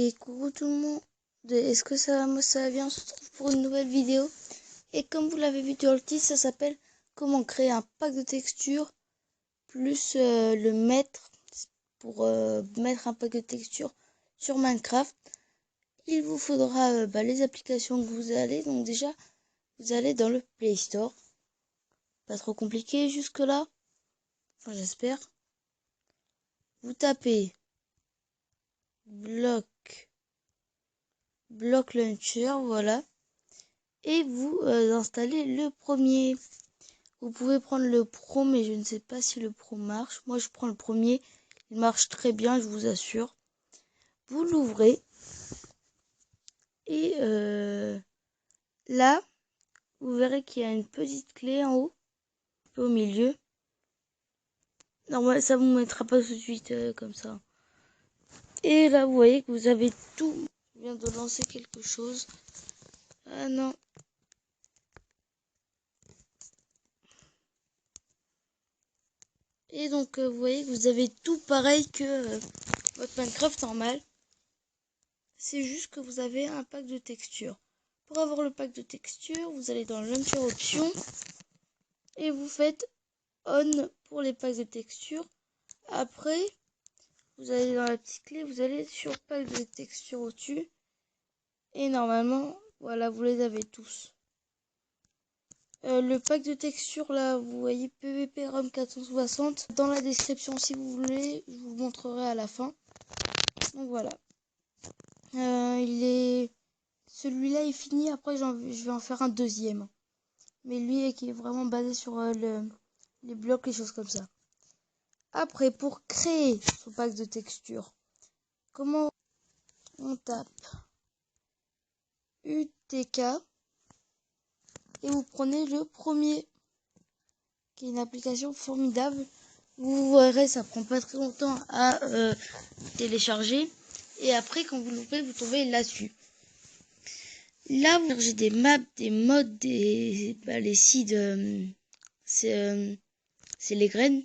Et coucou tout le monde, est-ce que ça va? Moi ça va bien, on se retrouve pour une nouvelle vidéo. Et comme vous l'avez vu dans le titre, ça s'appelle comment créer un pack de textures plus le mettre pour mettre un pack de textures sur Minecraft. Il vous faudra les applications que vous allez, donc déjà vous allez dans le Play Store. Pas trop compliqué jusque là, enfin j'espère. Vous tapez Block Launcher, voilà. Et vous installez le premier. Vous pouvez prendre le pro, mais je ne sais pas si le pro marche. Moi, je prends le premier. Il marche très bien, je vous assure. Vous l'ouvrez. Et là, vous verrez qu'il y a une petite clé en haut, un peu au milieu. Normalement, ça vous mettra pas tout de suite comme ça. Et là, vous voyez que vous avez tout. Je viens de lancer quelque chose. Ah non. Et donc, vous voyez que vous avez tout pareil que votre Minecraft normal. C'est juste que vous avez un pack de textures. Pour avoir le pack de textures, vous allez dans Launcher Options et vous faites On pour les packs de textures. Après, vous allez dans la petite clé, vous allez sur pack de textures au-dessus. Et normalement, voilà, vous les avez tous. Le pack de textures, là, vous voyez PVP ROM 460. Dans la description, si vous voulez, je vous montrerai à la fin. Donc voilà. Celui-là est fini, après je vais en faire un deuxième. Mais lui qui est vraiment basé sur les blocs, les choses comme ça. Après, pour créer son pack de textures, comment on tape UTK et vous prenez le premier, qui est une application formidable. Vous verrez, ça prend pas très longtemps à télécharger. Et après, quand vous l'ouvrez, vous tombez là-dessus. Là, vous j'ai des maps, des modes, les seeds, c'est les graines,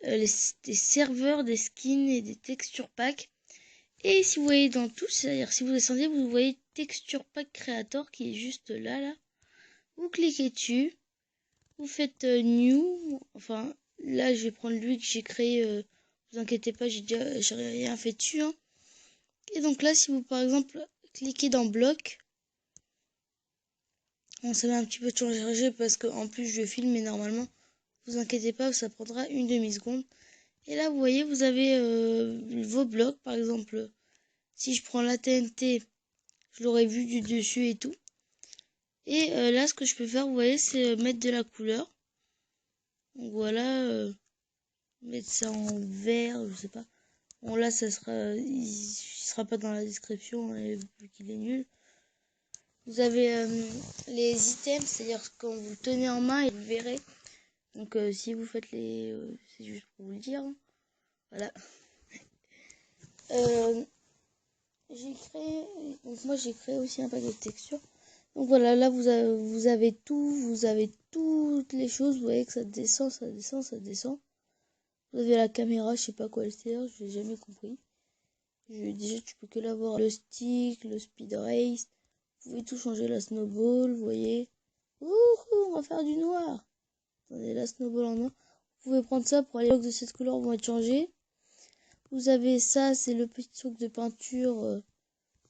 des serveurs, des skins et des texture packs. Et si vous voyez dans tout, c'est-à-dire si vous descendez, vous voyez texture pack creator qui est juste là. Vous cliquez dessus, vous faites new. Enfin, là, je vais prendre lui que j'ai créé. Vous inquiétez pas, j'ai rien fait dessus. Hein. Et donc là, si vous par exemple cliquez dans bloc. Bon, ça met un petit peu de temps à charger parce qu'en plus je filme, mais normalement, vous inquiétez pas, ça prendra une demi-seconde. Et là, vous voyez, vous avez vos blocs, par exemple. Si je prends la TNT, je l'aurais vu du dessus et tout. Et là, ce que je peux faire, vous voyez, c'est mettre de la couleur. Donc voilà, mettre ça en vert, je sais pas. Bon, là, ça sera, il sera pas dans la description, vu qu'il est nul. Vous avez les items, c'est-à-dire quand vous le tenez en main et vous verrez. Donc si vous faites les... c'est juste pour vous le dire. Hein. Voilà. Moi j'ai créé aussi un pack de textures. Donc voilà, là vous avez tout, vous avez toutes les choses. Vous voyez que ça descend, ça descend, ça descend. Vous avez la caméra, je sais pas quoi elle sert, je n'ai jamais compris. Déjà tu peux que l'avoir le stick, le speed race. Vous pouvez tout changer, la snowball, vous voyez. Ouh, on va faire du noir. Attendez, la snowball en noir. Vous pouvez prendre ça pour les blocs de cette couleur vont être changés. Vous avez ça, c'est le petit truc de peinture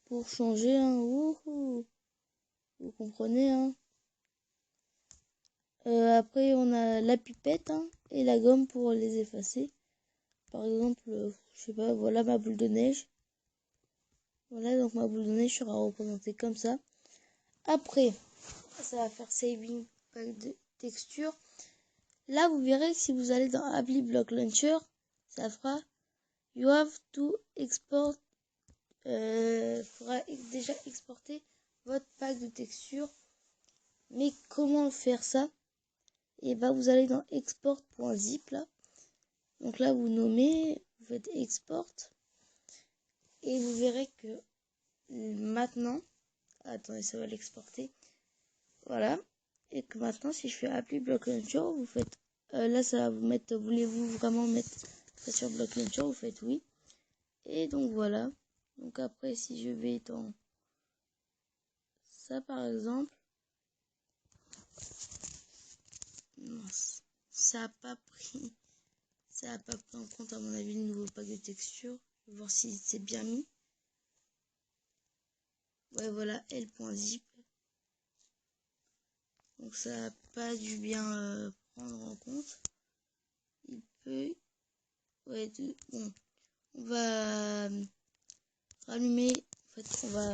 pour changer. Hein. Ouh, vous comprenez. Hein. Après, on a la pipette hein, et la gomme pour les effacer. Par exemple, je sais pas, voilà ma boule de neige. Voilà, donc ma boule de neige sera représentée comme ça. Après, ça va faire saving pack de texture. Là, vous verrez que si vous allez dans Apply Block Launcher, ça fera You have to export. Faudra déjà exporter votre pack de texture. Mais comment faire ça? Et bah vous allez dans export.zip là. Donc là vous nommez, vous faites export. Et vous verrez que maintenant, attendez ça va l'exporter. Voilà. Et que maintenant si je fais Apply Block Launcher, vous faites, là ça va vous mettre, voulez-vous vraiment mettre ça sur Block Launcher, vous faites oui. Et donc voilà. Donc après, si je vais dans ça par exemple, mince, ça a pas pris, ça a pas pris en compte à mon avis le nouveau pack de texture. Je vais voir si c'est bien mis. Ouais, voilà, L.zip. Donc ça a pas dû bien prendre en compte. Il peut, ouais, bon, on va rallumer. En fait, on va,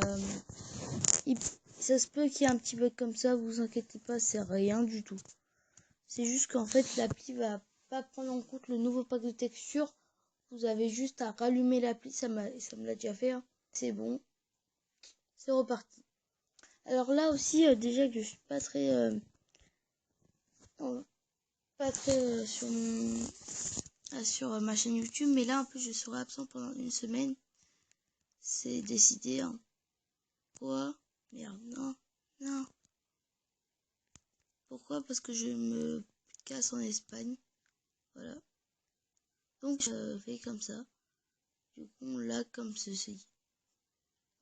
ça se peut qu'il y ait un petit bug comme ça. Vous inquiétez pas, c'est rien du tout. C'est juste qu'en fait, l'appli va pas prendre en compte le nouveau pack de texture. Vous avez juste à rallumer l'appli, ça me l'a déjà fait. Hein. C'est bon, c'est reparti. Alors là aussi, déjà que je suis pas très, sur ma chaîne YouTube, mais là un peu je serai absent pendant une semaine. C'est décidé. Hein. Quoi? Merde, non, non. Pourquoi? Parce que je me casse en Espagne. Voilà. Donc je fais comme ça. Du coup on l'a comme ceci.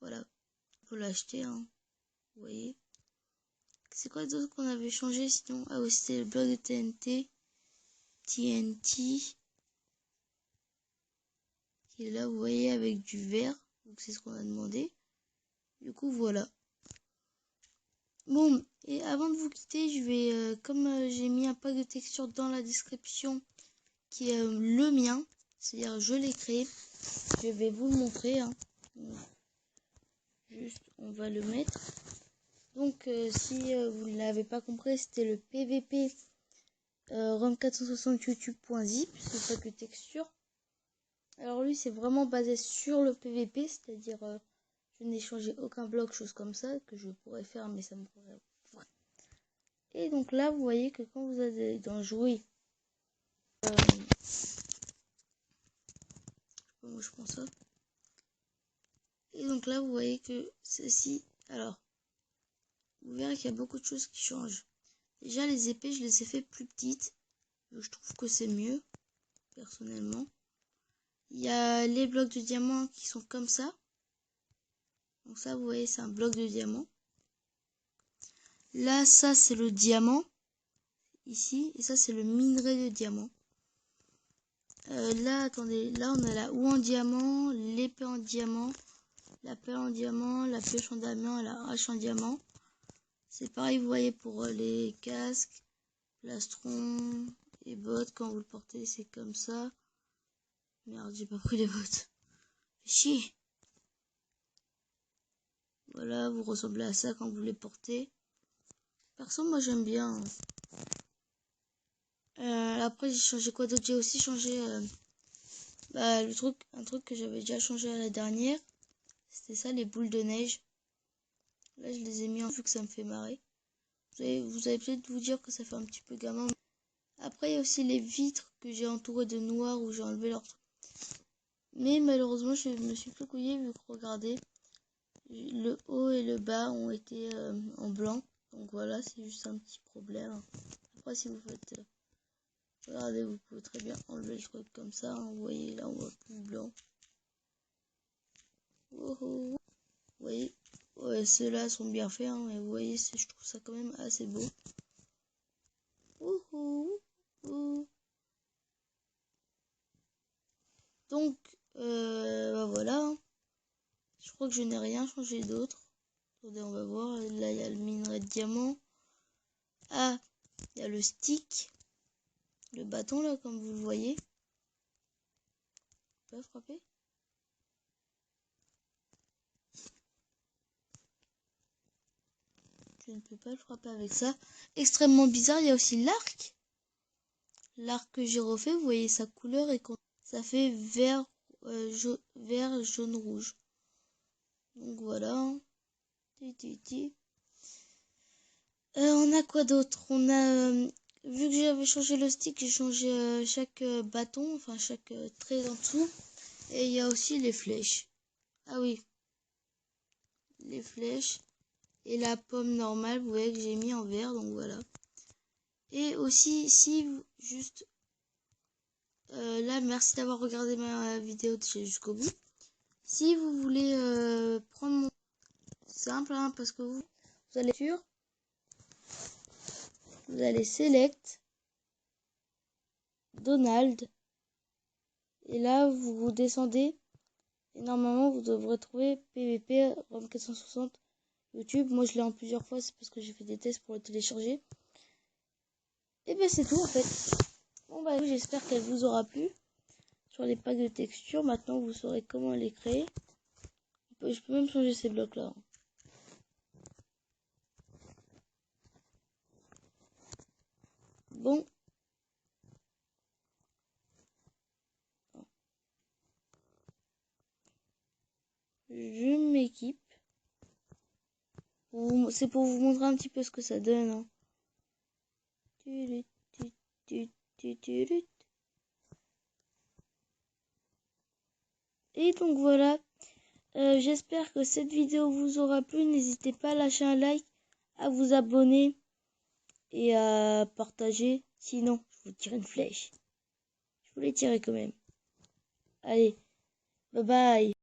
Voilà. On peut l'acheter, hein. Vous voyez. C'est quoi d'autre qu'on avait changé sinon? Ah oui, c'était le bloc de TNT. TNT. Qui est là, vous voyez, avec du vert. Donc c'est ce qu'on a demandé. Du coup, voilà. Bon, et avant de vous quitter, je vais, comme j'ai mis un pack de texture dans la description, qui est le mien, c'est-à-dire je l'ai créé, je vais vous le montrer. Hein. Juste, on va le mettre. Donc, si vous ne l'avez pas compris, c'était le PVP ROM460 YouTube.zip, ce pack de texture. Alors lui, c'est vraiment basé sur le PVP, c'est-à-dire je n'ai changé aucun bloc, chose comme ça, que je pourrais faire, mais ça me pourrait... Et donc là, vous voyez que quand vous allez dans jouer, moi je prends ça. Et donc là, vous voyez que ceci, alors, vous verrez qu'il y a beaucoup de choses qui changent. Déjà, les épées, je les ai fait plus petites. Je trouve que c'est mieux, personnellement. Il y a les blocs de diamants qui sont comme ça. Donc ça, vous voyez, c'est un bloc de diamant. Là, ça, c'est le diamant. Ici. Et ça, c'est le minerai de diamant. Là, attendez. Là, on a la houe en diamant, l'épée en diamant, la pelle en diamant, la pioche en diamant et la hache en diamant. C'est pareil, vous voyez, pour les casques, plastrons et bottes. Quand vous le portez, c'est comme ça. Merde, j'ai pas pris les bottes. Chier. Voilà, vous ressemblez à ça quand vous les portez. Perso, moi j'aime bien. Après, j'ai changé quoi d'autre? J'ai aussi changé un truc que j'avais déjà changé à la dernière. C'était ça, les boules de neige. Là, je les ai mis en vu que ça me fait marrer. Vous allez peut-être vous dire que ça fait un petit peu gamin. Après, il y a aussi les vitres que j'ai entourées de noir où j'ai enlevé leur truc. Mais malheureusement, je me suis fait couiller vu que regardez, le haut et le bas ont été en blanc. Donc voilà, c'est juste un petit problème. Après, si vous faites... regardez, vous pouvez très bien enlever le truc comme ça. Hein. Vous voyez, là, on voit plus blanc. Oh, oh. Vous voyez, ouais, ceux-là sont bien faits. Hein, mais vous voyez, je trouve ça quand même assez beau. Oh, oh, oh. Donc, bah voilà. Hein. Je crois que je n'ai rien changé d'autre. Attendez, on va voir. Là, il y a le minerai de diamant. Ah, il y a le stick. Le bâton, là, comme vous le voyez. On peut frapper. Je ne peux pas le frapper avec ça. Extrêmement bizarre. Il y a aussi l'arc. L'arc que j'ai refait, vous voyez sa couleur et ça fait vert, jaune, rouge. Donc voilà. Hein. On a quoi d'autre? On a, vu que j'avais changé le stick, j'ai changé chaque bâton, enfin chaque trait en dessous. Et il y a aussi les flèches. Ah oui, les flèches. Et la pomme normale, vous voyez que j'ai mis en vert, donc voilà. Et aussi, si juste... là, merci d'avoir regardé ma vidéo jusqu'au bout. Si vous voulez prendre mon... C'est simple, hein, parce que vous allez sur... Vous allez select Donald. Et là, vous descendez. Et normalement, vous devrez trouver PVP ROM 460 YouTube. Moi, je l'ai en plusieurs fois. C'est parce que j'ai fait des tests pour le télécharger. Et ben c'est tout en fait. Bon bah j'espère qu'elle vous aura plu. Sur les packs de textures, maintenant vous saurez comment les créer. Je peux même changer ces blocs là. Bon. Je m'équipe. C'est pour vous montrer un petit peu ce que ça donne. Hein. Et donc voilà. J'espère que cette vidéo vous aura plu. N'hésitez pas à lâcher un like, à vous abonner et à partager. Sinon, je vous tire une flèche. Je voulais tirer quand même. Allez, bye bye.